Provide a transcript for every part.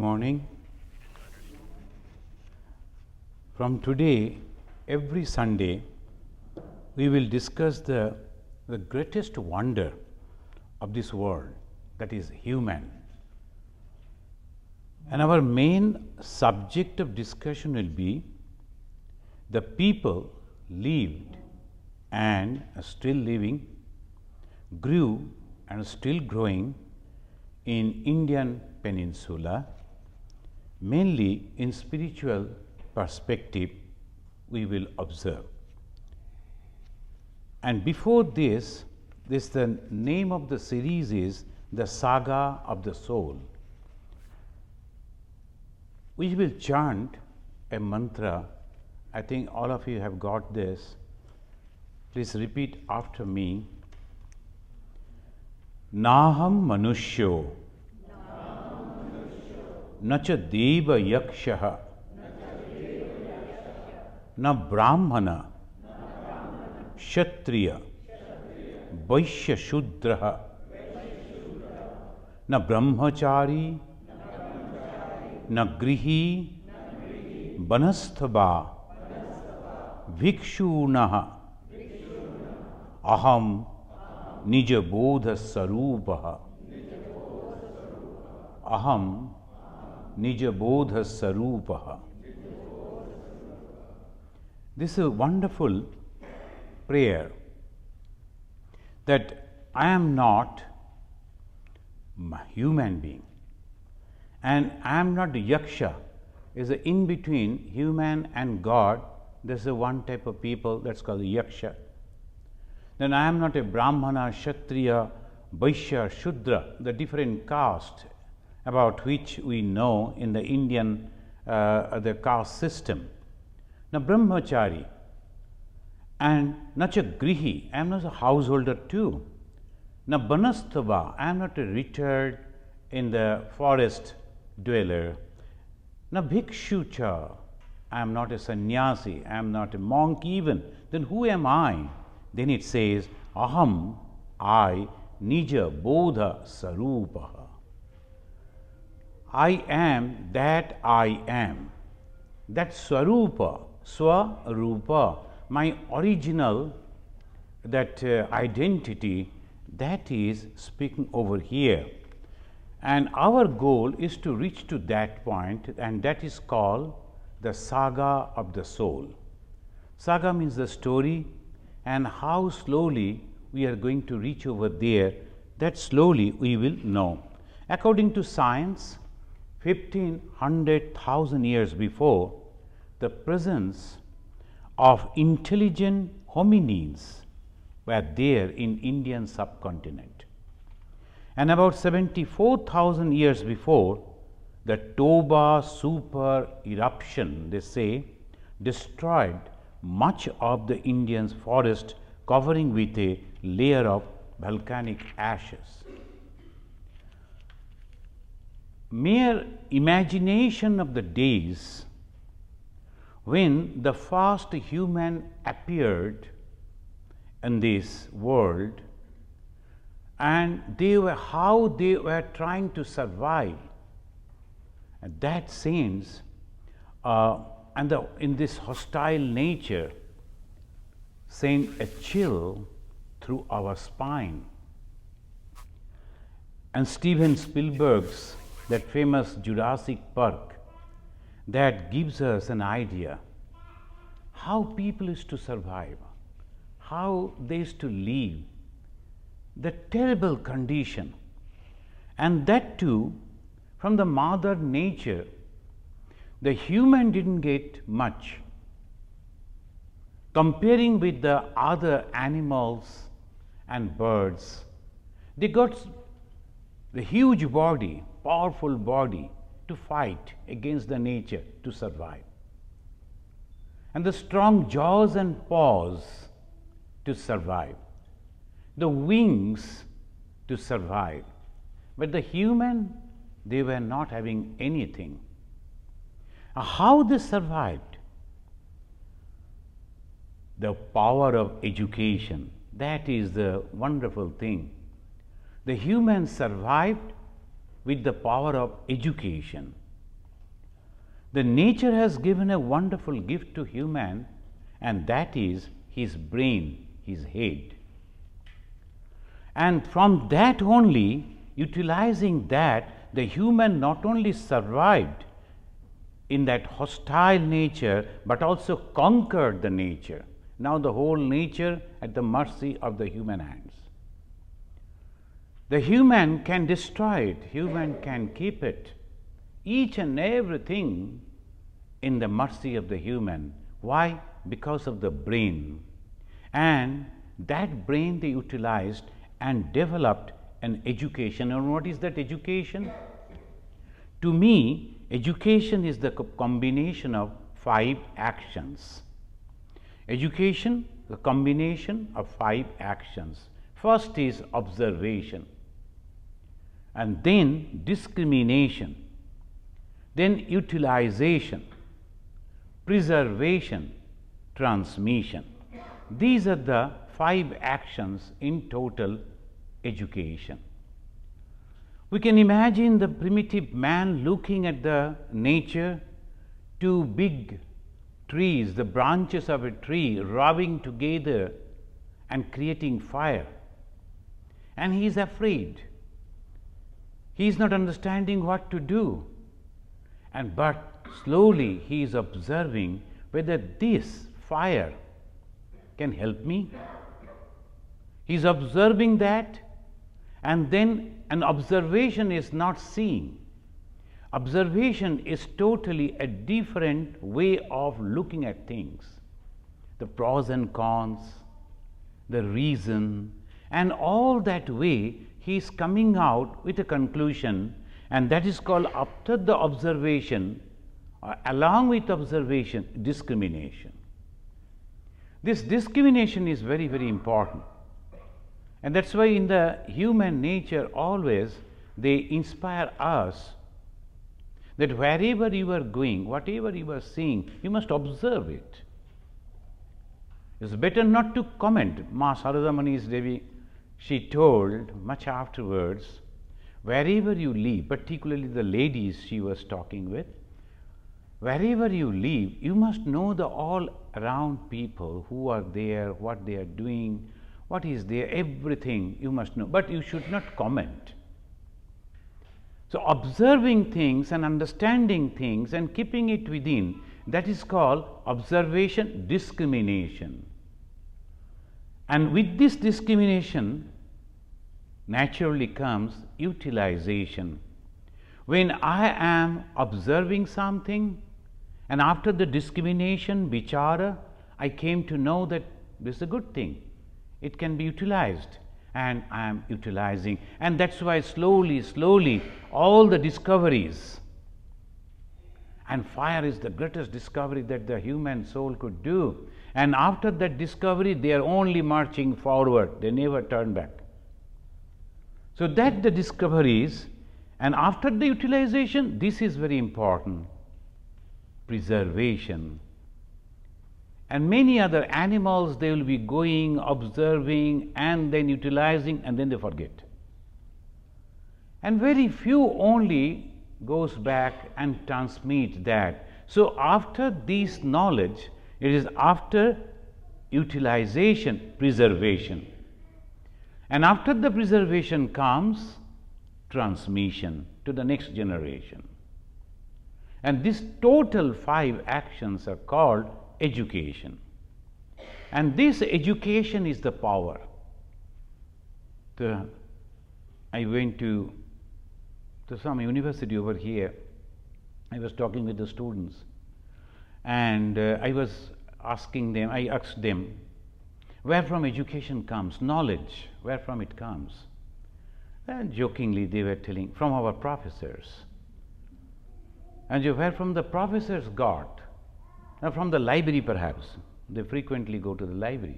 morning. From today, every Sunday, we will discuss the greatest wonder of this world, that is human. And our main subject of discussion will be the people lived and are still living, grew and still growing in Indian Peninsula, mainly in spiritual perspective we will observe. And before this the name of the series is The Saga of the Soul. We will chant a mantra. I think all of you have got this. Please repeat after me. Naham manushyo nacha deva yakshaha na brahmana kshatriya vaishya shudraha na brahmachari na grihi vanasthava bhikshunah aham Nija bodha sarupaha. Aham Nija bodha sarupaha. This is a wonderful prayer that I am not a human being and I am not the yaksha, is a in between human and God. There is a one type of people that's called the yaksha. Then I am not a Brahmana, Kshatriya, Vaishya, Shudra, the different caste about which we know in the Indian the caste system. Now Brahmachari and Nacha Grihi, I am not a householder too. Now Banasthava, I am not a retired in the forest dweller. Now Bhikshucha, I am not a sannyasi, I am not a monk even. Then who am I? Then it says, Aham, I, Nija Bodha Sarupaha. I am that I am. That Swarupa, Swarupa, my original, that identity, that is speaking over here. And our goal is to reach to that point, and that is called the Saga of the Soul. Saga means the story, and how slowly we are going to reach over there, that slowly we will know. According to science, 1500,000 years before, the presence of intelligent hominins were there in Indian subcontinent. And about 74,000 years before, the Toba super eruption, they say, destroyed much of the Indian forest, covering with a layer of volcanic ashes. Mere imagination of the days when the first human appeared in this world, and how they were trying to survive. And that seems in this hostile nature send a chill through our spine. And Steven Spielberg's that famous Jurassic Park, that gives us an idea how people is to survive, how they is to live, the terrible condition, and that too from the mother nature. The human didn't get much. Comparing with the other animals and birds, they got the huge body, powerful body to fight against the nature to survive, and the strong jaws and paws to survive, the wings to survive. But the human, they were not having anything. How they survived? The power of education, that is the wonderful thing. The human survived with the power of education. The nature has given a wonderful gift to human, and that is his brain, his head. And from that only, utilizing that, the human not only survived in that hostile nature, but also conquered the nature. Now the whole nature at the mercy of the human hands. The human can destroy it, human can keep it. Each and everything in the mercy of the human. Why? Because of the brain. And that brain they utilized and developed an education. And what is that education? To me, education is the combination of 5 actions. Education, the combination of 5 actions. First is observation, and then discrimination, then utilization, preservation, transmission. These are the 5 actions in total education. We can imagine the primitive man looking at the nature, 2 big trees, the branches of a tree rubbing together and creating fire. And he is afraid. He is not understanding what to do. But slowly he is observing whether this fire can help me. He is observing that, and then an observation is not seeing. Observation is totally a different way of looking at things. The pros and cons, the reason, and all that way he is coming out with a conclusion, and that is called, after the observation, along with observation, discrimination. This discrimination is very, very important. And that's why in the human nature always they inspire us that wherever you are going, whatever you are seeing, you must observe it. It's better not to comment. Ma Sarada Manish Devi, she told much afterwards, wherever you live, particularly the ladies she was talking with, wherever you live, you must know the all around people who are there, what they are doing, what is there, everything you must know, but you should not comment. So observing things and understanding things and keeping it within, that is called observation, discrimination. And with this discrimination naturally comes utilization. When I am observing something, and after the discrimination, vichara, I came to know that this is a good thing. It can be utilized, and I am utilizing. And that's why slowly, slowly, all the discoveries, and fire is the greatest discovery that the human soul could do. And after that discovery, they are only marching forward, they never turn back. So that the discoveries, and after the utilization, this is very important, preservation. And many other animals, they will be going, observing, and then utilizing, and then they forget. And very few only goes back and transmits that. So after this knowledge, it is after utilization, preservation. And after the preservation comes transmission to the next generation. And these total 5 actions are called education. And this education is the power. I went to some university over here. I was talking with the students, and I asked them, where from education comes? Knowledge, where from it comes? And jokingly they were telling, from our professors. And where from the professors got? From the library perhaps. They frequently go to the libraries.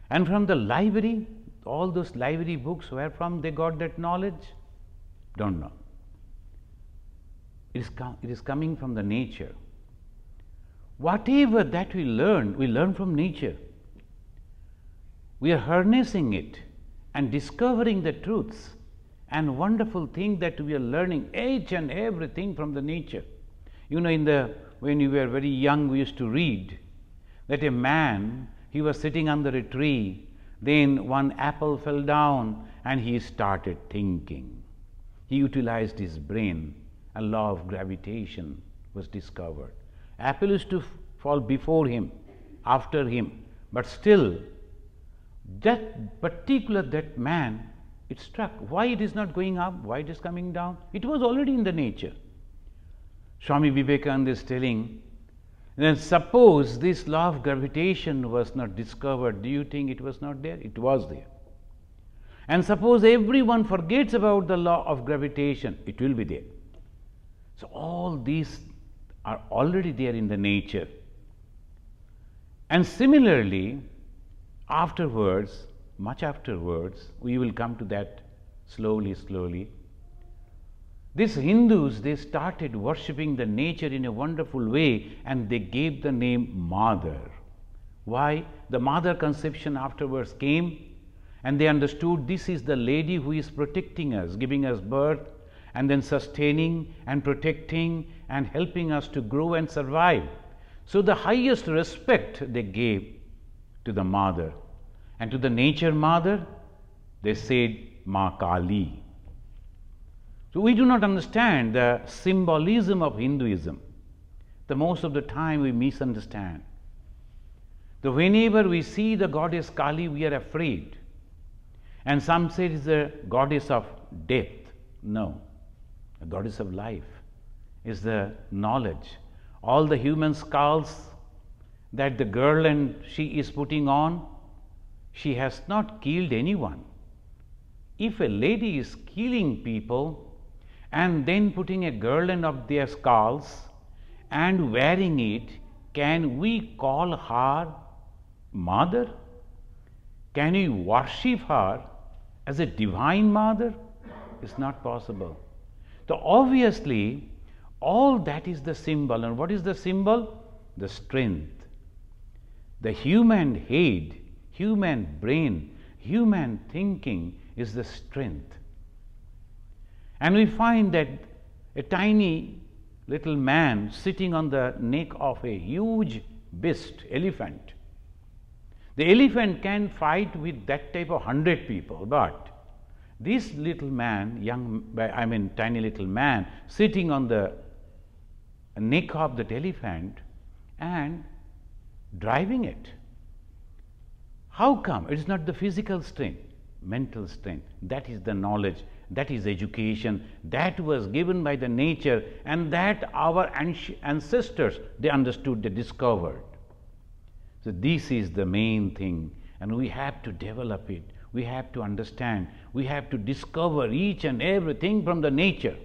And from the library, all those library books, where from they got that knowledge? Don't know. It is coming from the nature. Whatever that we learn from nature. We are harnessing it and discovering the truths, and wonderful thing that we are learning each and everything from the nature. You know, when you were very young, we used to read that a man, he was sitting under a tree, then one apple fell down and he started thinking. He utilized his brain, a law of gravitation was discovered. Apple used to fall before him, after him, but still that man, it struck. Why it is not going up? Why it is coming down? It was already in the nature. Swami Vivekananda is telling, then suppose this law of gravitation was not discovered, do you think it was not there? It was there. And suppose everyone forgets about the law of gravitation, it will be there. So all these are already there in the nature. And similarly, afterwards, much afterwards, we will come to that slowly. These Hindus, they started worshipping the nature in a wonderful way, and they gave the name Mother. Why? The mother conception afterwards came, and they understood this is the lady who is protecting us, giving us birth, and then sustaining and protecting and helping us to grow and survive. So the highest respect they gave to the mother. And to the nature mother, they said Ma Kali. So we do not understand the symbolism of Hinduism. The most of the time we misunderstand. So whenever we see the goddess Kali, we are afraid. And some say it is the goddess of death. No, the goddess of life is the knowledge. All the human skulls that the girl and she is putting on, she has not killed anyone. If a lady is killing people and then putting a garland of their skulls and wearing it, can we call her mother? Can we worship her as a divine mother? It's not possible. So obviously, all that is the symbol. And what is the symbol? The strength. The human head, human brain, human thinking is the strength. And we find that a tiny little man sitting on the neck of a huge beast, elephant. The elephant can fight with that type of 100 people, but this little man, tiny little man, sitting on the neck of that elephant and driving it. How come? It is not the physical strength, mental strength. That is the knowledge, that is education, that was given by the nature, and that our ancestors, they understood, they discovered. So this is the main thing, and we have to develop it. We have to understand. We have to discover each and everything from the nature.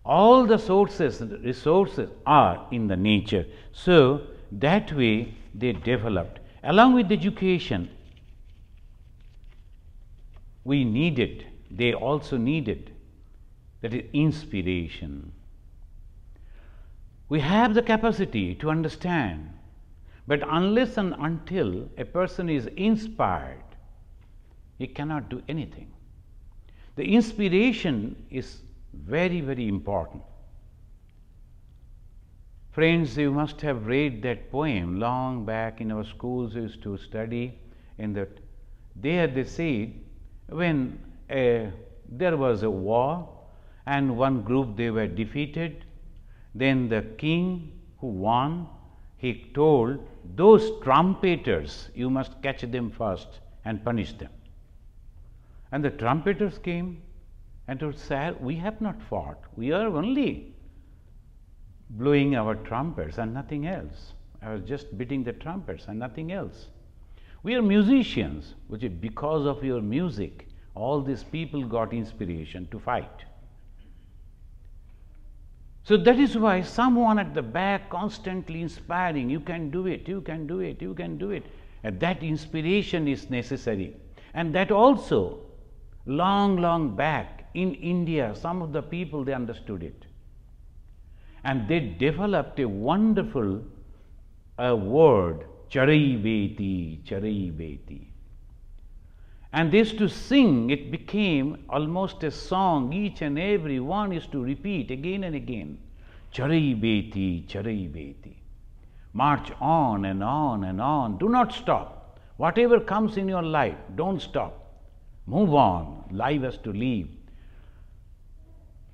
All the sources, resources are in the nature. So that way they developed. Along with education, they also needed, that is inspiration. We have the capacity to understand, but unless and until a person is inspired, he cannot do anything. The inspiration is very, very important. Friends, you must have read that poem long back in our schools. We used to study in that. There they said, when there was a war and one group they were defeated, then the king who won, he told those trumpeters, you must catch them first and punish them. And the trumpeters came and told, sir, we have not fought. We are only blowing our trumpets and nothing else. I was just beating the trumpets and nothing else. We are musicians, which is because of your music, all these people got inspiration to fight. So that is why someone at the back constantly inspiring, you can do it, you can do it, you can do it. And that inspiration is necessary. And that also, long back in India, some of the people, they understood it. And they developed a wonderful word, Charaiveti, Charaiveti. And they used to sing, it became almost a song, each and every one used to repeat again and again. Charaibeti, Charaibeti. March on and on and on. Do not stop. Whatever comes in your life, don't stop. Move on. Life has to live.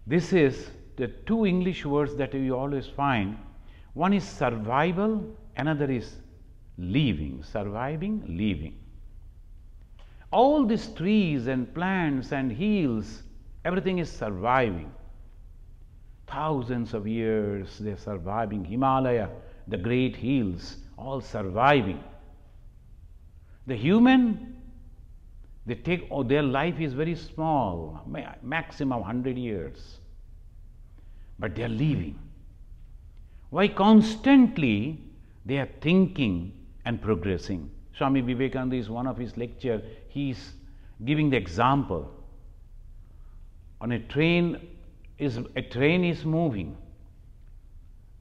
This is the two English words that you always find. One is survival, another is living. Surviving, living. All these trees and plants and hills, everything is surviving. Thousands of years they are surviving. Himalaya, the great hills, all surviving. The human, they take, their life is very small, maximum 100 years. But they are living. Why? Constantly they are thinking and progressing. Swami Vivekananda is one of his lecture, he is giving the example. On a train is moving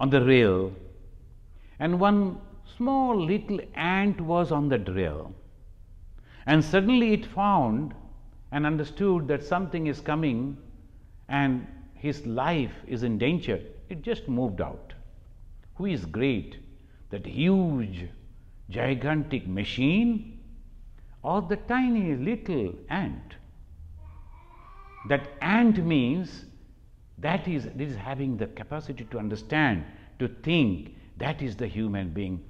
on the rail, and one small little ant was on the rail, and suddenly it found and understood that something is coming and his life is in danger. It just moved out. Who is great? That huge, gigantic machine or the tiny little ant? That ant means that is having the capacity to understand, to think. That is the human being.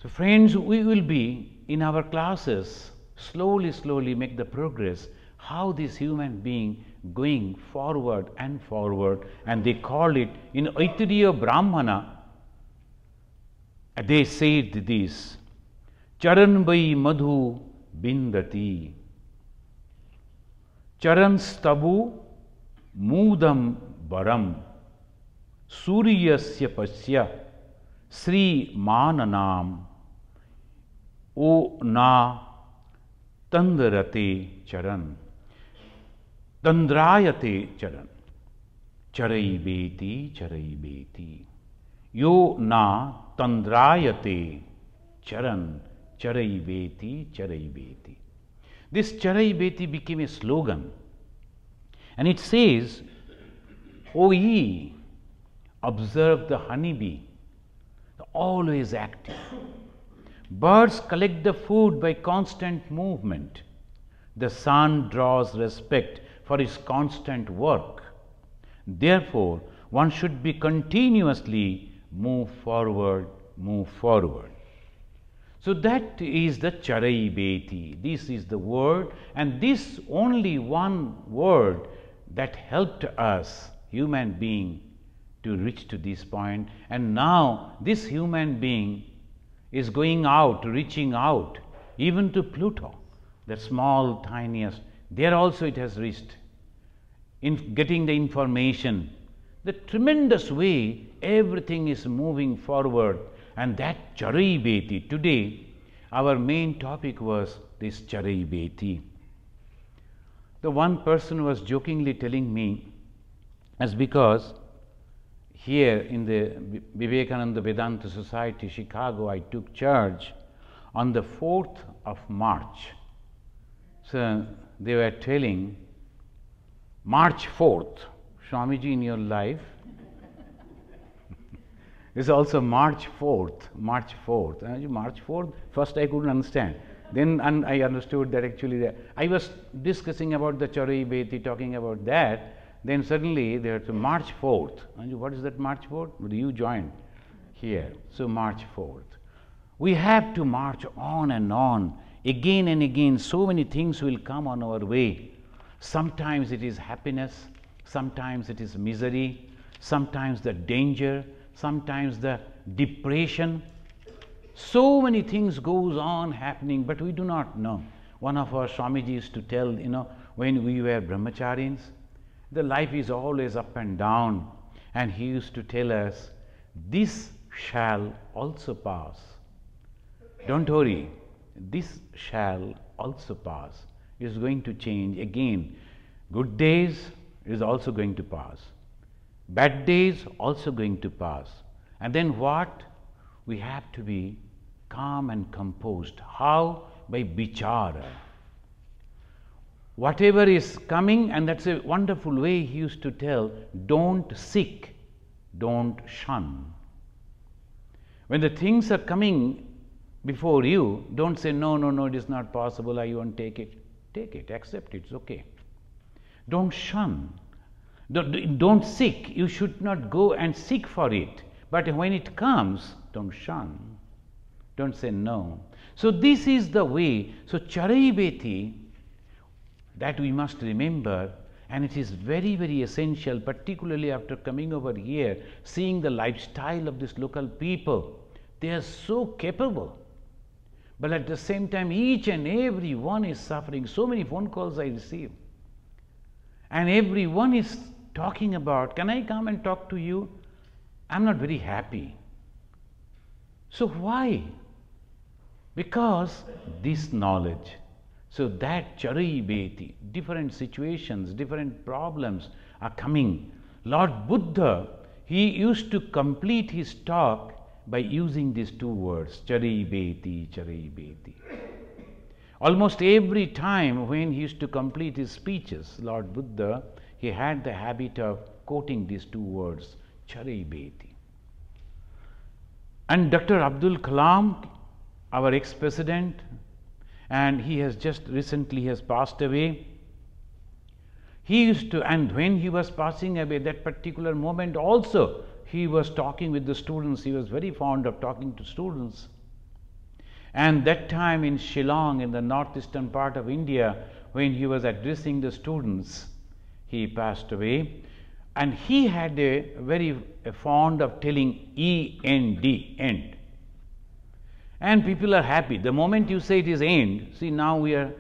So friends, we will be in our classes slowly make the progress how this human being going forward and forward, and they call it in Aitreya Brahmana, they said this: Charan vai madhu bindati, charan stabu mudam baram, suryasya pasya sri mananam o na tandrate charan, tandrayate charan, charaibeti, charaibeti, yo na tandrayate charan, charaibeti, charaibeti. This charaibeti became a slogan, and it says, O ye, observe the honeybee, always active. Birds collect the food by constant movement. The sun draws respect for his constant work. Therefore, one should be continuously move forward. So that is the Charaibeti. This is the word, and this only one word that helped us, human being, to reach to this point. And now this human being is going out, reaching out, even to Pluto, the small, tiniest. There also it has reached, in getting the information. The tremendous way everything is moving forward, and that Charaibeti. Today, our main topic was this Charaibeti. The one person was jokingly telling me, as because here in the Vivekananda Vedanta Society, Chicago, I took charge on the 4th of March. So they were telling, March 4th, Swamiji, in your life is also March 4th, March 4th. March 4th, first I couldn't understand. Then I understood that actually I was discussing about the Charaibeti, talking about that. Then suddenly there's March 4th. What is that March 4th? Well, you joined here. So March 4th. We have to march on and on. Again and again, so many things will come on our way. Sometimes it is happiness, sometimes it is misery, sometimes the danger, sometimes the depression. So many things goes on happening, but we do not know. One of our Swamiji used to tell, when we were brahmacharis, the life is always up and down, and he used to tell us, this shall also pass. Don't worry, this shall also pass. It is going to change again. Good days is also going to pass. Bad days also going to pass. And then what? We have to be calm and composed. How? By vichara. Whatever is coming, and that's a wonderful way he used to tell, don't seek, don't shun. When the things are coming before you, don't say, no, no, no, it is not possible, I won't take it. Take it, accept it, it's okay. Don't shun. Don't seek. You should not go and seek for it. But when it comes, don't shun. Don't say no. So this is the way. So Charaibeti, that we must remember, and it is very, very essential, particularly after coming over here, seeing the lifestyle of these local people. They are so capable. But at the same time, each and every one is suffering. So many phone calls I receive. And everyone is talking about, can I come and talk to you? I'm not very happy. So why? Because this knowledge. So that Charaibeti, different situations, different problems are coming. Lord Buddha, he used to complete his talk by using these two words, Charaibeti, Charaibeti. Almost every time when he used to complete his speeches, Lord Buddha, he had the habit of quoting these two words, Charaibeti. And Dr. Abdul Kalam, our ex-president, and he has just recently has passed away. He used to, and when he was passing away, that particular moment also, he was talking with the students. He was very fond of talking to students. And that time in Shillong, in the northeastern part of India, when he was addressing the students, he passed away. And he had a very fond of telling E-N-D, end. And people are happy. The moment you say it is end, see, now we are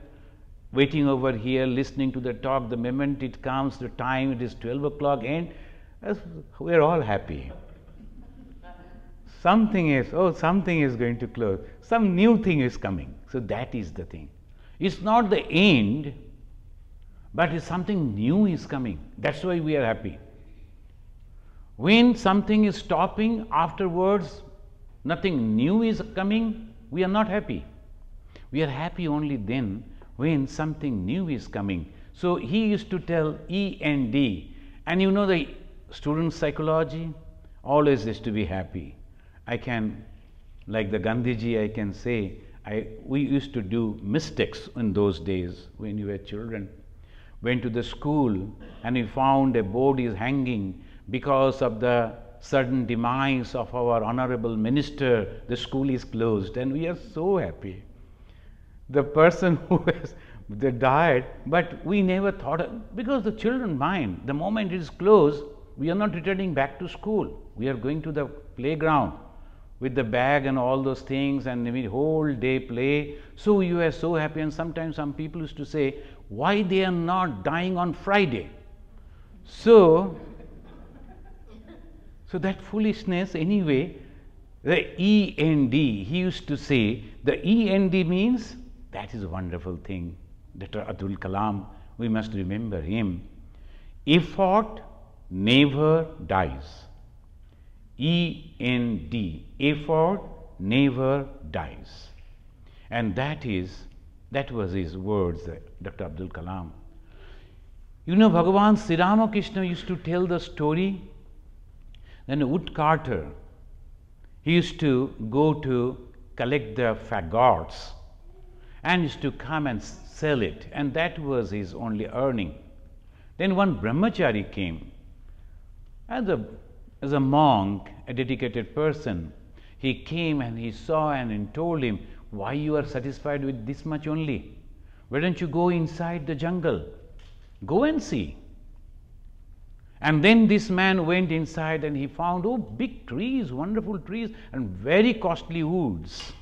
waiting over here, listening to the talk. The moment it comes, the time, it is 12 o'clock, end, we are all happy. Something is going to close. Some new thing is coming. So that is the thing. It's not the end, but it's something new is coming. That's why we are happy. When something is stopping, afterwards nothing new is coming, we are not happy. We are happy only then when something new is coming. So he used to tell E-N-D. And you know the student psychology always is to be happy. I can, like the Gandhiji, I can say, we used to do mistakes in those days when we were children. Went to the school and we found a board is hanging because of the sudden demise of our honorable minister, the school is closed, and we are so happy. The person who has died, but we never thought, because the children mind, the moment it is closed, we are not returning back to school. We are going to the playground with the bag and all those things, and we whole day play. So you are so happy. And sometimes some people used to say, why they are not dying on Friday? So that foolishness, anyway, the E-N-D, he used to say, the E-N-D means, that is a wonderful thing. Dr. Abdul Kalam, we must remember him. Effort never dies. E-N-D, effort never dies. And that was his words, Dr. Abdul Kalam. You know, Bhagavan Sri Ramakrishna used to tell the story. Then a woodcarter, he used to go to collect the fagots and used to come and sell it, and that was his only earning. Then one brahmachari came, as a monk, a dedicated person. He came and he saw and told him, why you are satisfied with this much only? Why don't you go inside the jungle? Go and see. And then this man went inside and he found, big trees, wonderful trees, and very costly woods.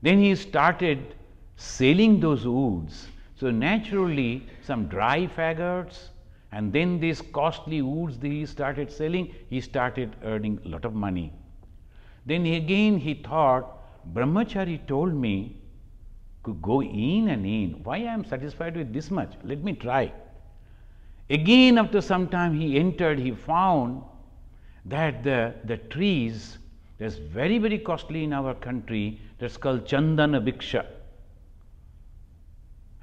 Then he started selling those woods. So naturally, some dry faggots, and then these costly woods he started selling, he started earning a lot of money. Then again he thought, Brahmachari told me to go in and in. Why I am satisfied with this much? Let me try. Again, after some time he entered, he found that the trees, that's very, very costly in our country, that's called Chandana Bhiksha.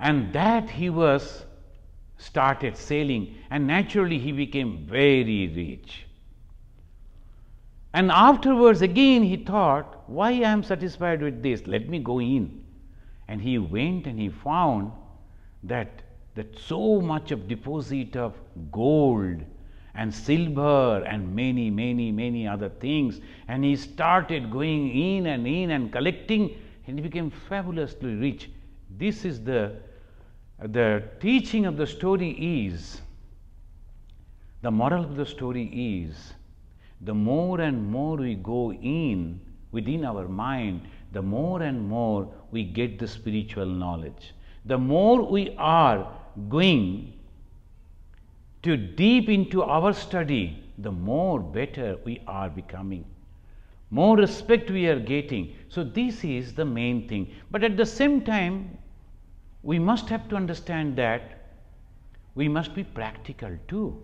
And that he started selling, and naturally he became very rich. And afterwards again he thought, why I am satisfied with this? Let me go in. And he went and he found that so much of deposit of gold and silver and many other things, and he started going in and collecting, and he became fabulously rich. This is the teaching of the story is, the moral of the story is, the more and more we go in within our mind, the more and more we get the spiritual knowledge. The more we are going to deep into our study, the more better we are becoming, more respect we are getting. So this is the main thing. But at the same time, we must have to understand that we must be practical too.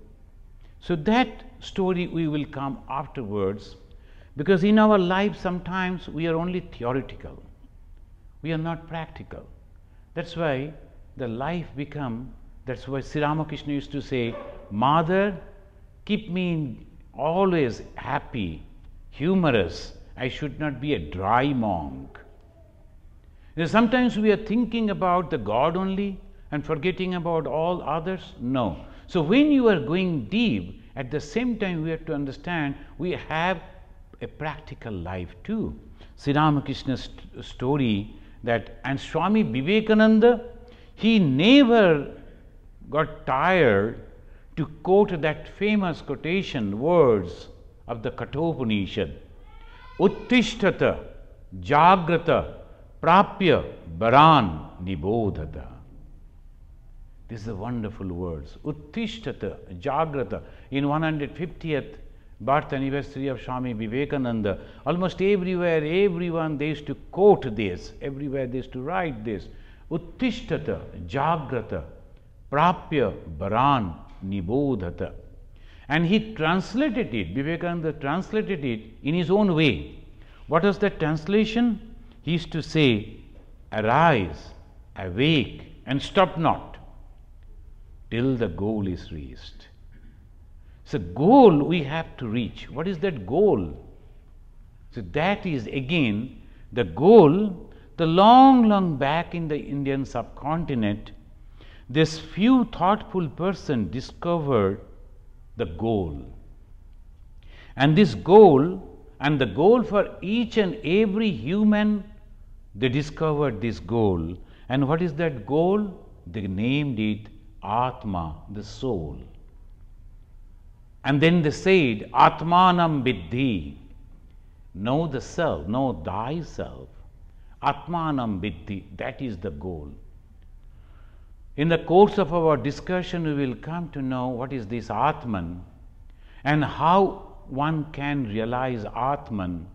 So that story we will come afterwards, because in our life sometimes we are only theoretical, we are not practical. That's why the life become, that's why Sri Ramakrishna used to say, Mother, keep me always happy, humorous, I should not be a dry monk. Sometimes we are thinking about the God only and forgetting about all others. No. So when you are going deep, at the same time we have to understand we have a practical life too. Sri Ramakrishna's story that, and Swami Vivekananda, he never got tired to quote that famous quotation words of the Kathopanishad, Uttishtata Jagrata Prapya Baran Nibodhata. These are wonderful words. Uttishtata Jagrata. In 150th birth anniversary of Swami Vivekananda, almost everywhere, everyone, they used to quote this, everywhere they used to write this. Uttishtata Jagrata Prapya Baran Nibodhata. And he translated it, Vivekananda translated it in his own way. What was that translation? He used to say, arise, awake, and stop not till the goal is reached. So goal we have to reach. What is that goal? So that is again the goal. The long back in the Indian subcontinent, this few thoughtful person discovered the goal. And this goal, and the goal for each and every human, they discovered this goal. And what is that goal? They named it Atma, the soul. And then they said, Atmanam Viddhi, know the self, know thyself. Atmanam Viddhi, that is the goal. In the course of our discussion, we will come to know what is this Atman and how one can realize Atman,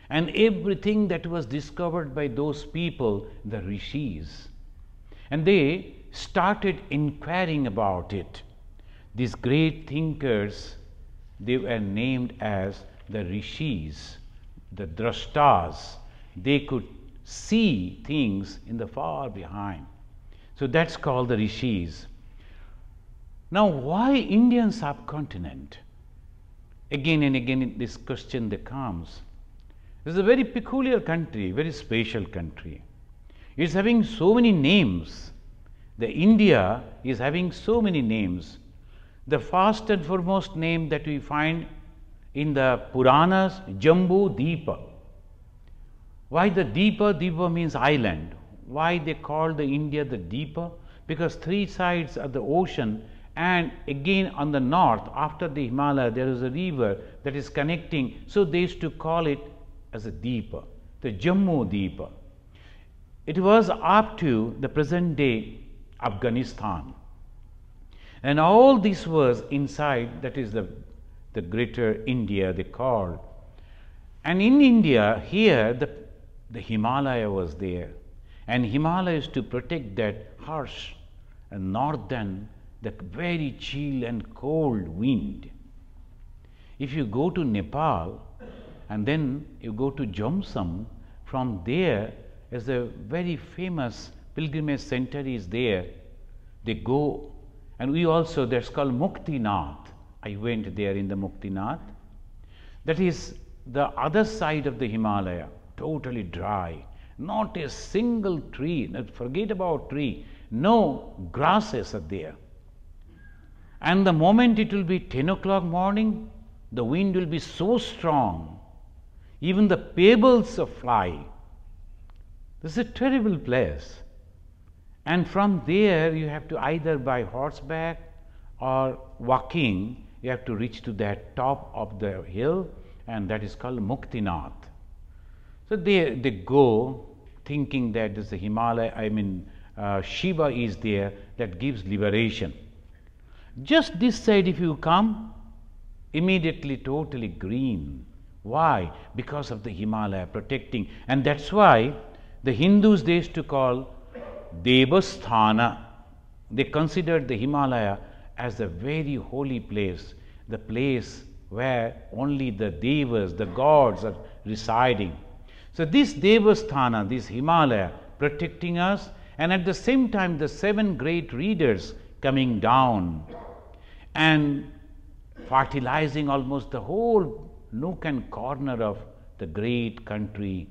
and everything that was discovered by those people, the rishis. And they started inquiring about it. These great thinkers, they were named as the rishis, the drashtas. They could see things in the far behind. So that's called the rishis. Now, why Indian subcontinent? Again and again this question that comes. This is a very peculiar country, very special country. It's having so many names. The India is having so many names. The first and foremost name that we find in the Puranas, Jambu Deepa. Why the Deepa? Deepa means island. Why they call the India the Deepa? Because three sides of the ocean, and again on the north, after the Himalaya, there is a river that is connecting. So they used to call it as a Deepa, the Jammu Deepa. It was up to the present day Afghanistan. And all this was inside, that is the greater India they called. And in India, here the Himalaya was there. And Himalaya is to protect that harsh and northern, the very chill and cold wind. If you go to Nepal and then you go to Jomsom, from there is a very famous pilgrimage center is there. They go, and we also, that's called Muktinath. I went there in the Muktinath. That is the other side of the Himalaya, totally dry, not a single tree, forget about tree, no grasses are there. And the moment it will be 10 o'clock morning, the wind will be so strong, even the pebbles fly. This is a terrible place. And from there you have to either by horseback or walking, you have to reach to that top of the hill, and that is called Muktinath. So they go thinking that this is the Himalaya, Shiva is there, that gives liberation. Just this side if you come, immediately totally green. Why? Because of the Himalaya protecting. And that's why the Hindus they used to call Devasthana. They considered the Himalaya as a very holy place, the place where only the devas, the gods are residing. So this Devasthana, this Himalaya protecting us, and at the same time the 7 great readers coming down and fertilizing almost the whole nook and corner of the great country.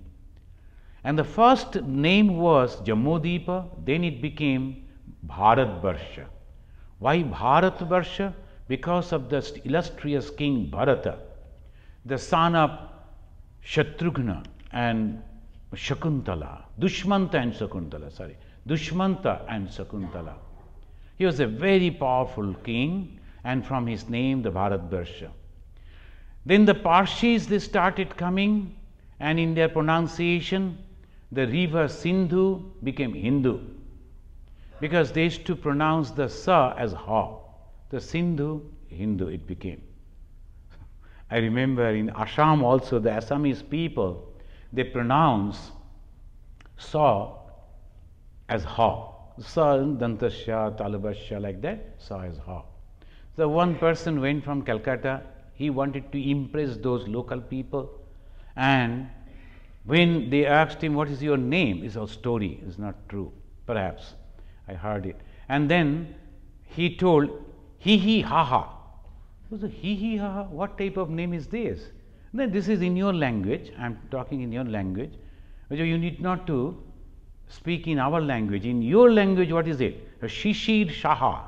And the first name was Jambudipa, then it became Bharatvarsha. Why Bharatvarsha? Because of the illustrious king Bharata, the son of Shatrughna and Shakuntala, Dushmanta and Shakuntala. He was a very powerful king, and from his name the Bharatvarsha. Then the Parsis they started coming, and in their pronunciation the river Sindhu became Hindu, because they used to pronounce the Sa as Ha. The Sindhu, Hindu it became. I remember in Assam also, the Assamese people, they pronounce Sa as Ha. Sa, Dantasya, Talabasya, like that, Sa as Ha. So one person went from Calcutta, he wanted to impress those local people, and when they asked him, what is your name? It's a story, it's not true, perhaps. I heard it. And then he told, Hi Hi Ha Ha. So Hi Hi Ha Ha, what type of name is this? No, this is in your language, I am talking in your language. You need not to speak in our language. In your language, what is it? Shishir Shaha.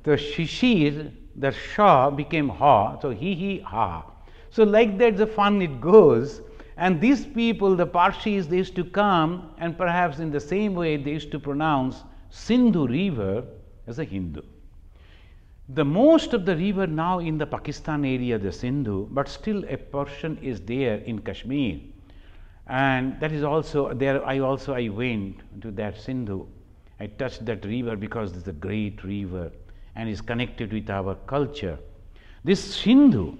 The Shishir, the Shah became Ha, so Hi Hi Ha. So like that the fun it goes. And these people, the Parsis, they used to come, and perhaps in the same way they used to pronounce Sindhu river as a Hindu. The most of the river now in the Pakistan area, the Sindhu, but still a portion is there in Kashmir. And that is also there. I went to that Sindhu. I touched that river because it's a great river and is connected with our culture. This Sindhu,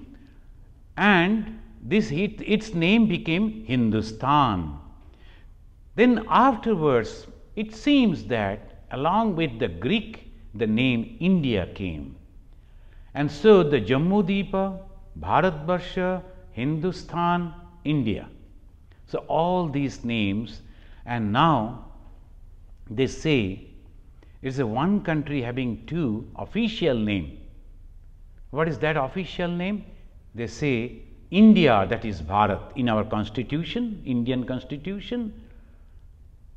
and its name became Hindustan. Then afterwards, it seems that along with the Greek, the name India came. And so the Jambudipa, Bharatvarsha, Hindustan, India. So all these names, and now they say it's a one country having 2 official names. What is that official name? They say India, that is Bharat, in our constitution, Indian constitution.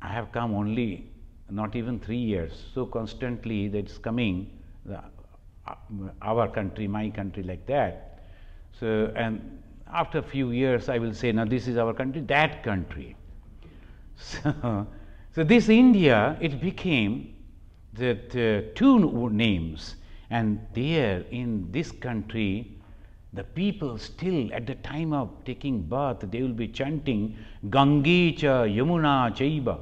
I have come only not even 3 years, so constantly that's coming, our country, my country, like that. So, and after a few years I will say, now this is our country, that country. So this India, it became the 2 names, and there in this country, the people still at the time of taking birth, they will be chanting Gange cha Yamuna chaiva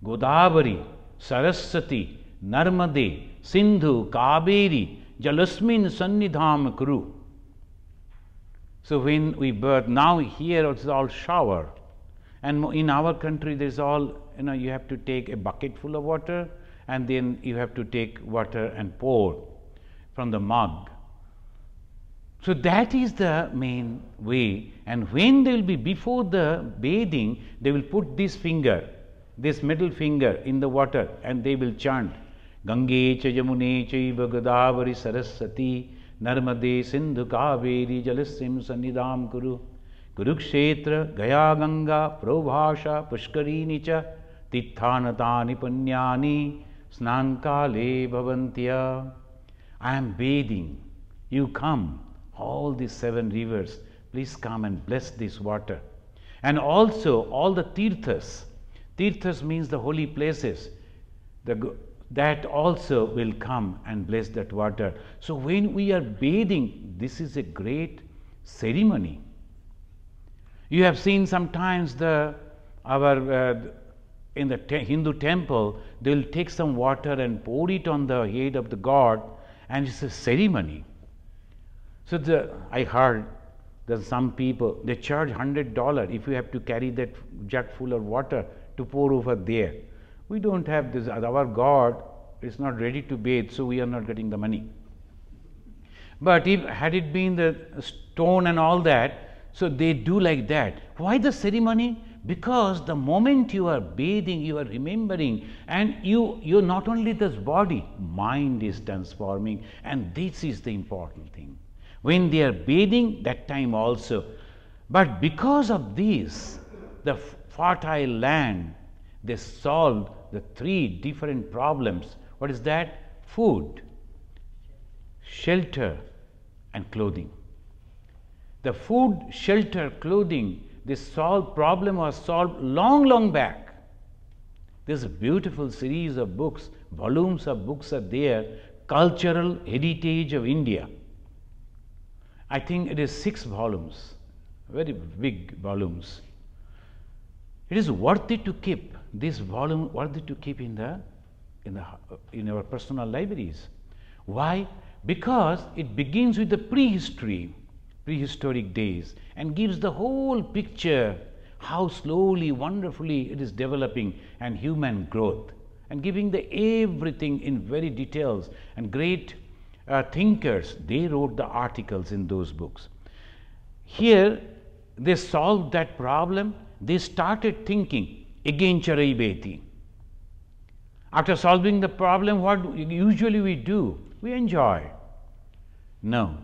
Godavari Saraswati Narmade Sindhu Kaveri Jalasmin Sannidham Kuru. So when we birth, now here it's all shower, and in our country there's all, you have to take a bucket full of water, and then you have to take water and pour from the mug. So that is the main way, and when they will be before the bathing, they will put this finger, this middle finger in the water, and they will chant Gange cha Yamune chaiva Godavari Saraswati Narmade Sindhu Kaveri Jalassim Sannidham Kuru Kurukshetra Gaya Ganga Prabhasha Pushkarini Cha Tithanatani Punyani Snankale Bhavantya. I am bathing. You come. All these 7 rivers, please come and bless this water. And also all the tirthas. Tirthas means the holy places. That also will come and bless that water. So when we are bathing, this is a great ceremony. You have seen sometimes in the Hindu temple, they will take some water and pour it on the head of the god, and it's a ceremony. So I heard that some people, they charge $100 if you have to carry that jug full of water to pour over there. We don't have this. Our God is not ready to bathe, so we are not getting the money. But had it been the stone and all that, so they do like that. Why the ceremony? Because the moment you are bathing, you are remembering, and you're not only this body, mind is transforming, and this is the important thing. When they are bathing, that time also. But because of this, the fertile land, they solved the 3 different problems. What is that? Food, shelter, and clothing. The food, shelter, clothing, this problem was solved long back. There's a beautiful series of books, volumes of books are there, Cultural Heritage of India. I think it is 6 volumes, very big volumes. It is worthy to keep this volume, worthy to keep in our personal libraries. Why? Because it begins with the prehistoric days, and gives the whole picture how slowly, wonderfully it is developing, and human growth, and giving the everything in very details. And great thinkers, they wrote the articles in those books. Here they solved that problem. They started thinking again Charaibeti. After solving the problem, what usually we do? We enjoy. No.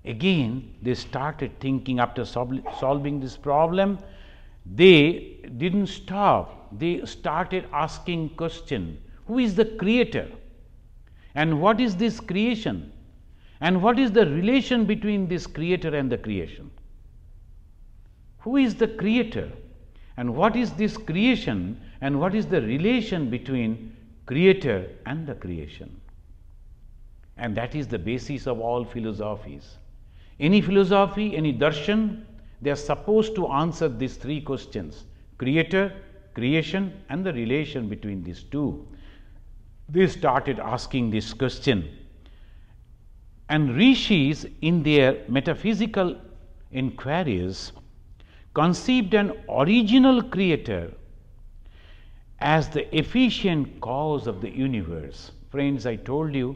Again, they started thinking after solving this problem. They didn't stop. They started asking question. Who is the creator? And what is this creation? And what is the relation between this creator and the creation? Who is the creator? And what is this creation? And what is the relation between creator and the creation? And that is the basis of all philosophies. Any philosophy, any darshan, they are supposed to answer these 3 questions: creator, creation, and the relation between these 2. They started asking this question. And rishis, in their metaphysical inquiries, conceived an original creator as the efficient cause of the universe. Friends, I told you,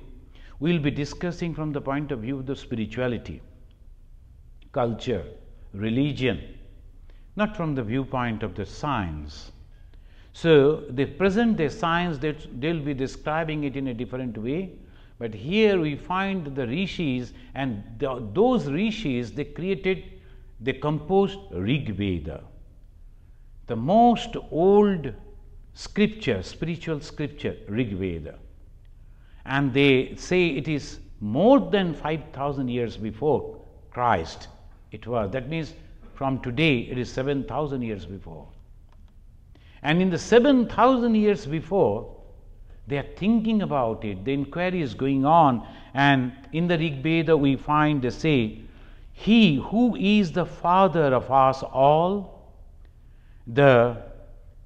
we will be discussing from the point of view of the spirituality, culture, religion, not from the viewpoint of the science. So, the present day science, they'll be describing it in a different way, but here we find the rishis, and those rishis, they composed Rig Veda, the most old scripture, spiritual scripture, Rig Veda. And they say it is more than 5,000 years before Christ it was. That means from today it is 7,000 years before. And in the 7,000 years before, they are thinking about it, the inquiry is going on, and in the Rig Veda we find they say, He who is the father of us all, the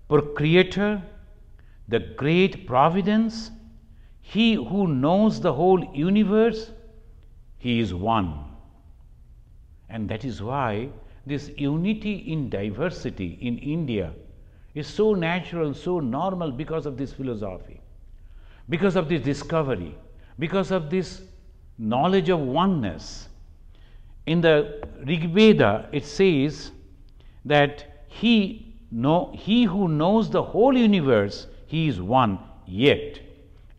procreator, the great providence, He who knows the whole universe, He is one. And that is why this unity in diversity in India is so natural, so normal, because of this philosophy, because of this discovery, because of this knowledge of oneness. In the Rig Veda, it says that he who knows the whole universe, he is one, yet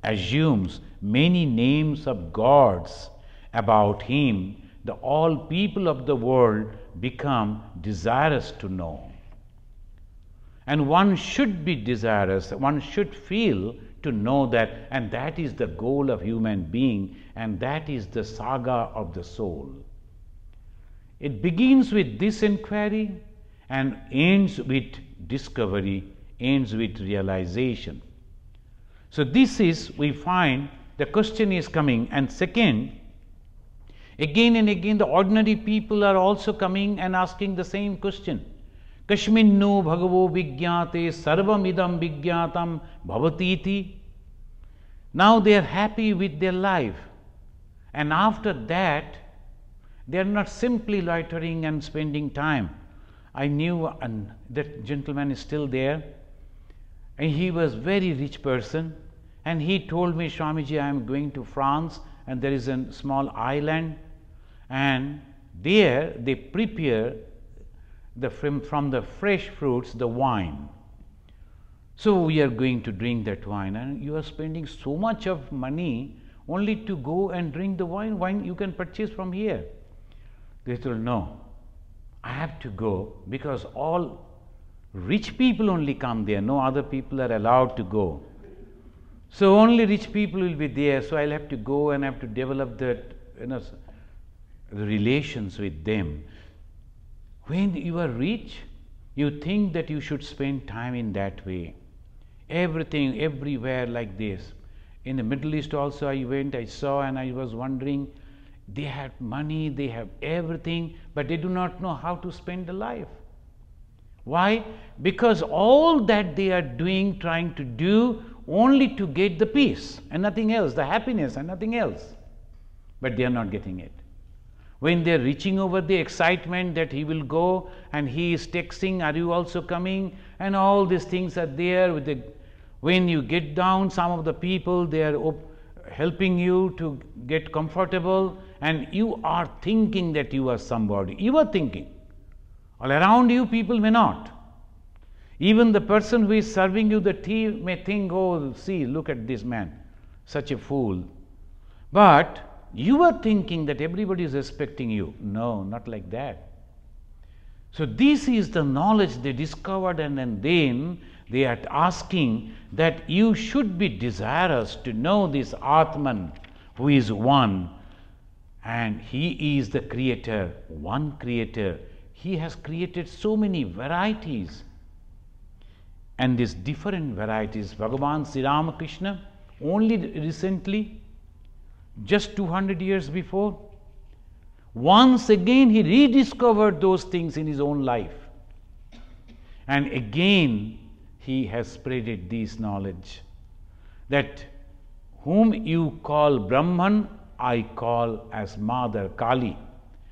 assumes many names of gods about him, the all people of the world become desirous to know. And one should be desirous, one should feel to know that, and that is the goal of human being, and that is the saga of the soul. It begins with this inquiry and ends with discovery, ends with realization. So this is, we find the question is coming, and second, again and again the ordinary people are also coming and asking the same question. Kashminno bhagavo vigyate sarvam idam vigyatam bhavatiti. Now they are happy with their life, and after that they are not simply loitering and spending time. I knew that gentleman is still there, and he was very rich person, and he told me, Swamiji, I am going to France, and there is a small island, and there they prepare from the fresh fruits the wine. So we are going to drink that wine, and you are spending so much of money only to go and drink the wine. Wine you can purchase from here. They told, no, I have to go because all rich people only come there, no other people are allowed to go. So only rich people will be there, so I'll have to go and have to develop that, the relations with them. When you are rich, you think that you should spend time in that way. Everything, everywhere like this. In the Middle East also I went, I saw, and I was wondering, they have money, they have everything, but they do not know how to spend the life. Why? Because all that they are doing, trying to do, only to get the peace and nothing else, the happiness and nothing else. But they are not getting it. When they are reaching over the excitement that he will go and he is texting, are you also coming? And all these things are there. When you get down, some of the people, they are helping you to get comfortable, and you are thinking that you are somebody. You are thinking. All around you, people may not. Even the person who is serving you the tea may think, oh, see, look at this man, such a fool. But you are thinking that everybody is respecting you. No, not like that. So this is the knowledge they discovered, and then they are asking that you should be desirous to know this Atman who is one, and he is the creator, one creator. He has created so many varieties, and these different varieties, Bhagavan Sri Ramakrishna, only recently, just 200 years before, once again he rediscovered those things in his own life, and again he has spreaded this knowledge that whom you call Brahman, I call as Mother Kali.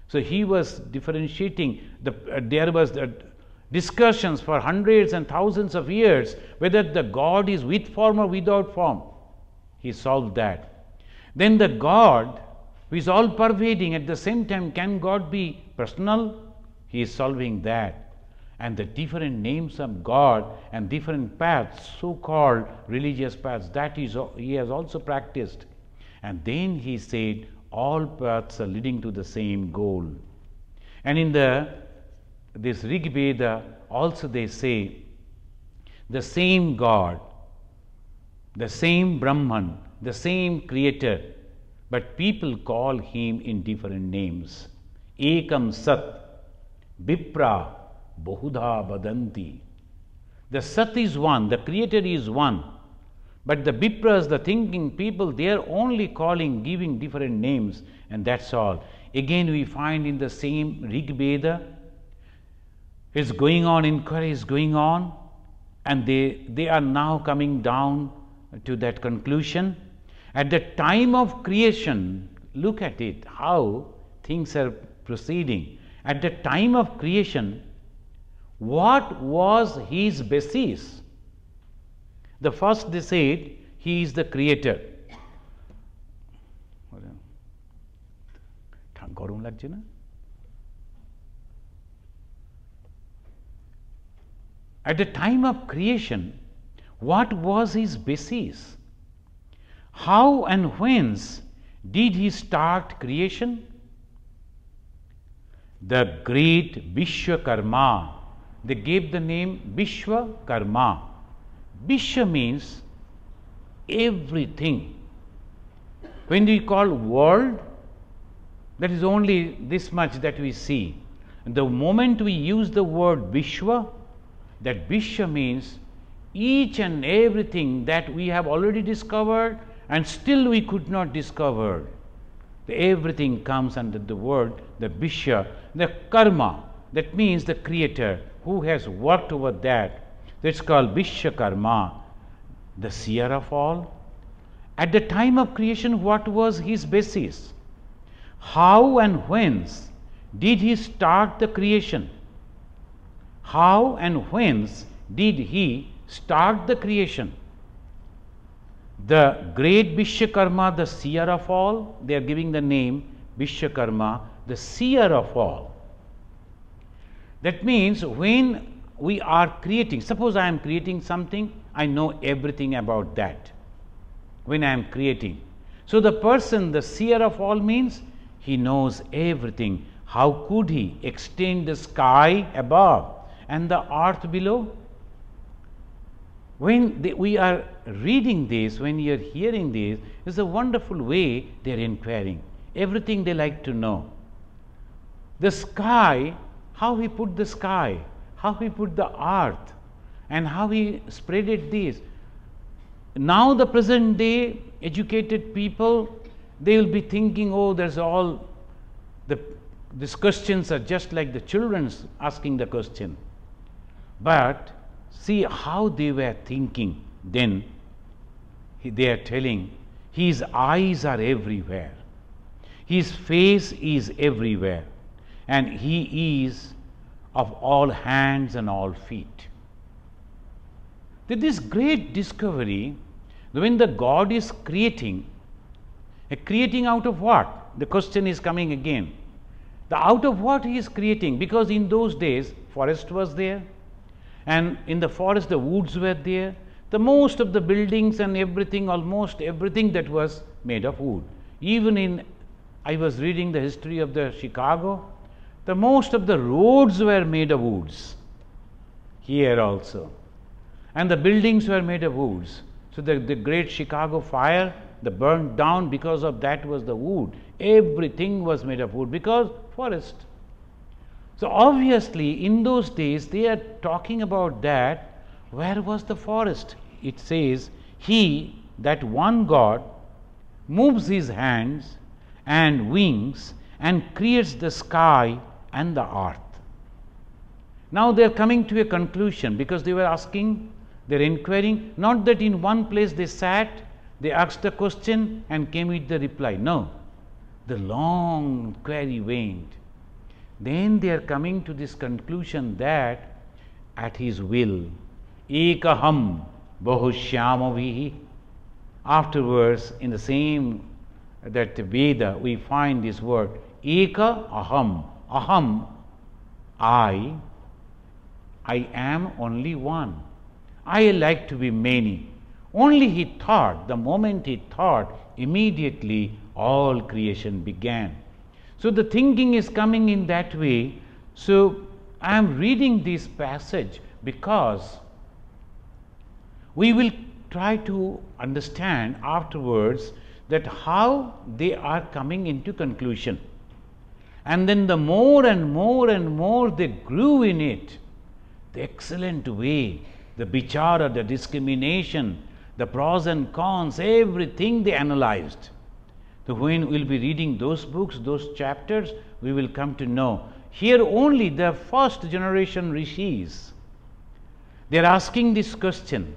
So he was differentiating. There was the discussions for hundreds and thousands of years whether the God is with form or without form. He solved that. Then the God who is all pervading, at the same time, can God be personal? He is solving that. And the different names of God and different paths, so-called religious paths, that is he has also practiced. And then he said all paths are leading to the same goal. And in this Rig Veda also they say the same God, the same Brahman, the same creator, but people call him in different names. Ekam Sat, Vipra, Bahudha Vadanti. The Sat is one, the creator is one, but the Vipras, the thinking people, they are only calling, giving different names, and that's all. Again we find in the same Rig Veda, it's going on, inquiry is going on, and they are now coming down to that conclusion. At the time of creation, look at it, how things are proceeding. At the time of creation, what was his basis? The first they said, he is the creator. At the time of creation, what was his basis? How and whence Did he start creation? The great Vishwakarma, they gave the name Vishwakarma. Vishwa means everything. When we call world, that is only this much that we see. The moment we use the word Vishwa, that Vishwa means each and everything that we have already discovered and still we could not discover. Everything comes under the word, the Vishwa, the karma, that means the creator who has worked over that. That's called Vishwakarma, the seer of all. At the time of creation, what was his basis? How and whence did he start the creation? How and whence did he start the creation? The great Vishwakarma, the seer of all, they are giving the name Vishwakarma, the seer of all. That means when we are creating, suppose I am creating something, I know everything about that when I am creating. So the person, the seer of all means he knows everything. How could he extend the sky above and the earth below? When we are reading this, when you are hearing this, it's a wonderful way they are inquiring. Everything they like to know. The sky, how he put the sky, how he put the earth, and how he spreaded this. Now the present day educated people, they will be thinking, oh, there's all these questions are just like the children's asking the question. But see how they were thinking then. They are telling his eyes are everywhere, his face is everywhere, and he is of all hands and all feet. That this great discovery, when the God is creating out of what? The question is coming again. The out of what he is creating? Because in those days forest was there, and in the forest the woods were there. The most of the buildings and everything, almost everything that was made of wood. Even I was reading the history of the Chicago, the most of the roads were made of woods. Here also. And the buildings were made of woods. So the great Chicago fire, the burned down, because of that was the wood. Everything was made of wood because forest. So obviously in those days they are talking about that. Where was the forest? It says, he, that one God, moves his hands and wings and creates the sky and the earth. Now they are coming to a conclusion because they were asking, they are inquiring, not that in one place they sat, they asked the question and came with the reply. No, the long query went. Then they are coming to this conclusion that at his will, ekaham bahushyamavihi. Afterwards, in the same that Veda, we find this word eka aham. Aham, I am only one. I like to be many. Only he thought, the moment he thought, immediately all creation began. So the thinking is coming in that way. So I am reading this passage because we will try to understand afterwards that how they are coming into conclusion. And then the more and more and more they grew in it, the excellent way, the bichara, the discrimination, the pros and cons, everything they analyzed. So when we will be reading those books, those chapters, we will come to know. Here only the first generation rishis, they are asking this question,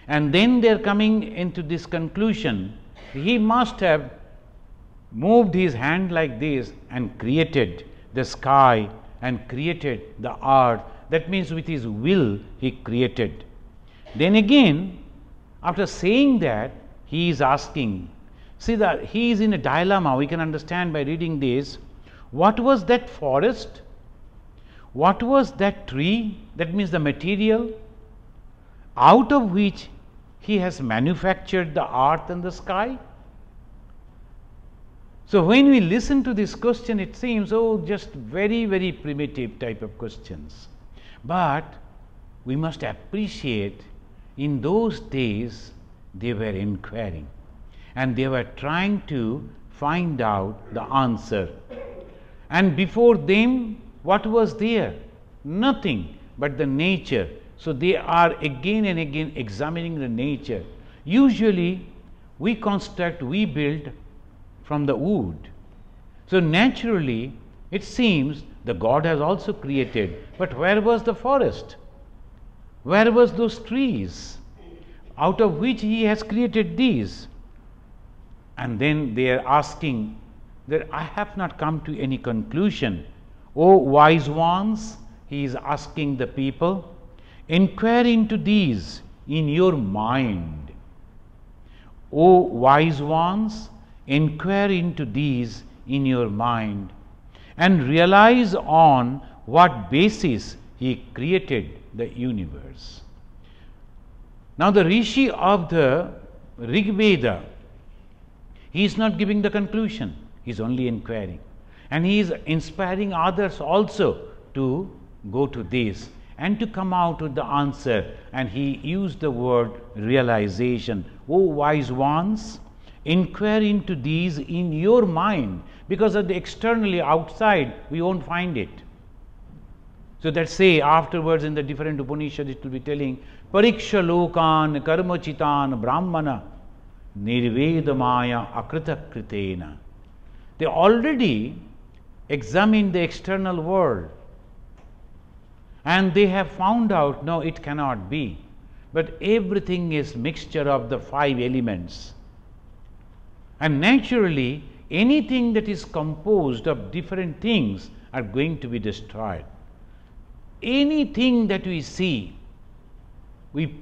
and then they are coming into this conclusion. He must have moved his hand like this and created the sky and created the earth. That means with his will he created. Then again, after saying that, he is asking, see that he is in a dilemma, we can understand by reading this. What was that forest? What was that tree? That means the material out of which he has manufactured the earth and the sky. So when we listen to this question, it seems, just very, very primitive type of questions. But we must appreciate, in those days they were inquiring and they were trying to find out the answer. And before them, what was there? Nothing but the nature. So they are again and again examining the nature. Usually we construct, we build from the wood. So naturally it seems the God has also created, but where was the forest? Where was those trees out of which he has created these? And then they are asking that I have not come to any conclusion. O wise ones, he is asking the people, inquire into these in your mind. O wise ones, inquire into these in your mind and realize on what basis he created the universe. Now the Rishi of the Rig Veda, he is not giving the conclusion, he is only inquiring. And he is inspiring others also to go to this and to come out with the answer. And he used the word realization. O wise ones, inquire into these in your mind, because of the externally outside we won't find it. So that say afterwards in the different Upanishads it will be telling Pariksha lokan karmachitan brahmana nirvedamaya akrita kritena. They already examined the external world and they have found out, no, it cannot be. But everything is mixture of the 5 elements. And naturally, anything that is composed of different things are going to be destroyed. Anything that we see, we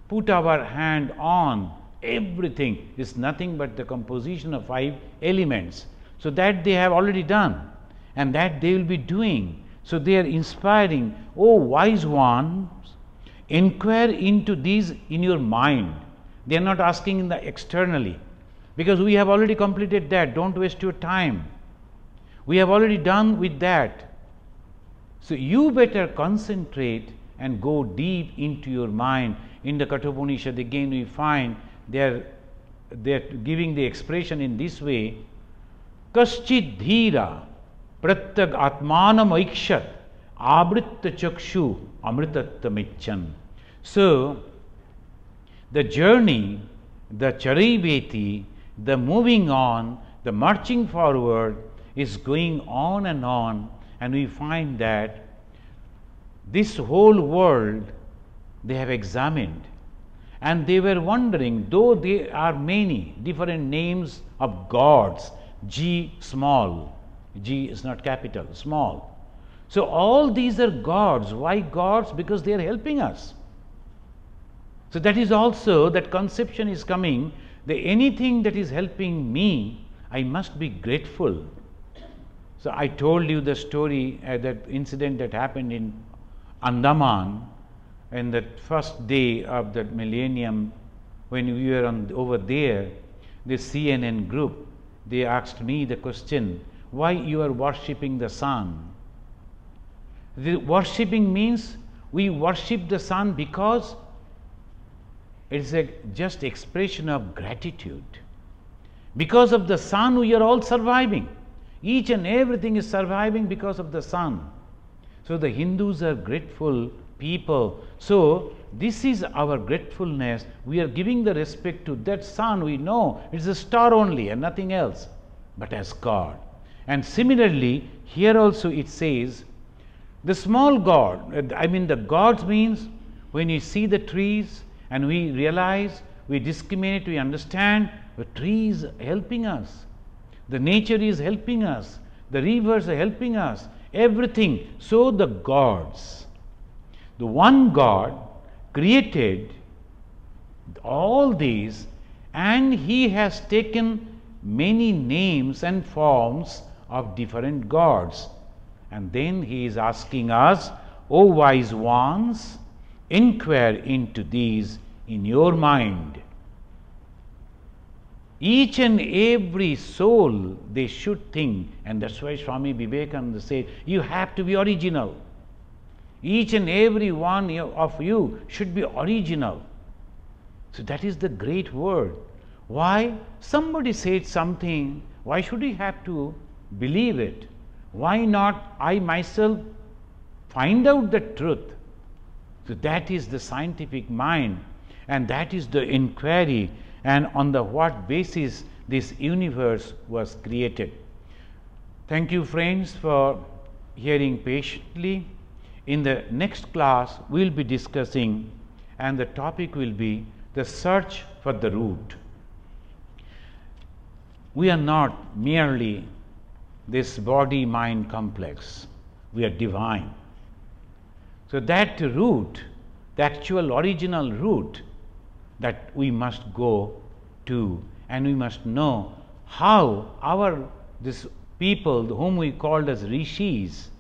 put our hand on, everything is nothing but the composition of 5 elements. So that they have already done and that they will be doing. So they are inspiring, O wise ones, inquire into these in your mind. They are not asking in the externally, because we have already completed that. Don't waste your time. We have already done with that. So you better concentrate and go deep into your mind. In the Kathopanishad again we find they are giving the expression in this way, Kaschid dhira pratyag atmanam aikshat abritta chakshu amritattamichan. So the journey, the chariveti, the moving on, the marching forward is going on, and we find that this whole world they have examined, and they were wondering, though there are many different names of gods, G small, G is not capital, small. So all these are gods. Why gods? Because they are helping us. So that is also, that conception is coming, that anything that is helping me, I must be grateful. So I told you the story, that incident that happened in Andaman, in that first day of that millennium, when we were over there, the CNN group, they asked me the question, why you are worshipping the sun? The worshipping means we worship the sun because it is a just expression of gratitude. Because of the sun we are all surviving. Each and everything is surviving because of the sun. So the Hindus are grateful people. So this is our gratefulness. We are giving the respect to that sun. We know it is a star only and nothing else, but as God. And similarly, here also it says, the small God, I mean the gods means when you see the trees and we realize, we discriminate, we understand, the tree is helping us, the nature is helping us, the rivers are helping us, everything. So the gods, the one God created all these, and he has taken many names and forms of different gods. And then he is asking us, O wise ones, inquire into these in your mind. Each and every soul, they should think, and that's why Swami Vivekananda said, you have to be original. Each and every one of you should be original. So that is the great word. Why? Somebody said something, why should we have to believe it? Why not I myself find out the truth? So that is the scientific mind, and that is the inquiry, and on the what basis this universe was created. Thank you, friends, for hearing patiently. In the next class, we will be discussing, and the topic will be the search for the root. We are not merely this body-mind complex, we are divine. So that root, the actual original root, that we must go to, and we must know how this people whom we called as rishis,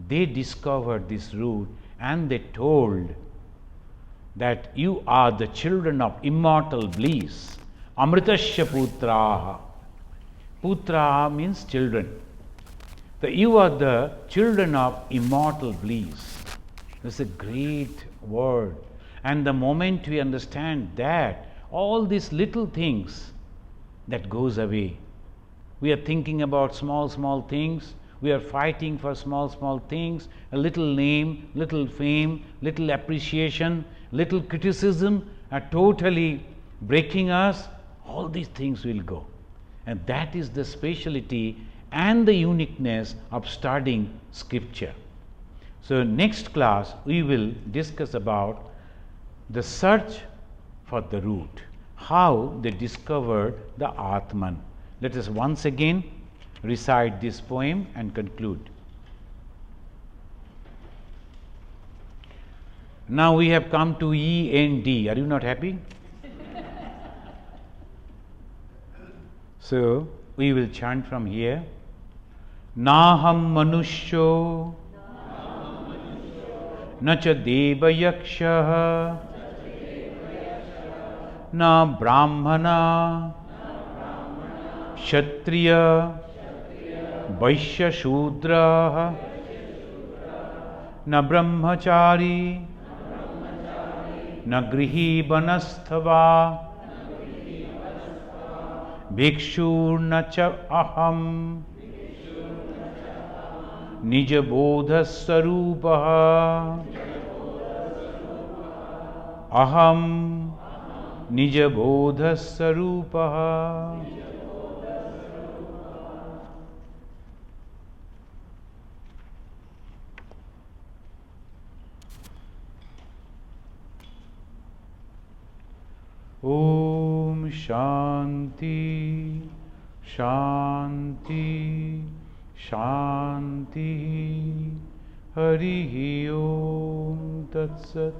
they discovered this root, and they told that you are the children of immortal bliss. Amritasya putraha. Putra means children. So you are the children of immortal bliss. That's a great word. And the moment we understand that, all these little things that goes away. We are thinking about small things. We are fighting for small things. A little name, little fame, little appreciation, little criticism are totally breaking us. All these things will go. And that is the speciality and the uniqueness of studying scripture. So next class we will discuss about the search for the root, how they discovered the Atman. Let us once again recite this poem and conclude. Now we have come to E and D. Are you not happy? So we will chant from here. Naham manushyo nacha devayaksha na brahmana kshatriya vaishya shudra na brahmachari na grihi vanasthava bhikshur na cha aham nija bodha sarupah aham nija bodha sarupah. Om Shanti Shanti Shanti Harihi Om Tat Sat.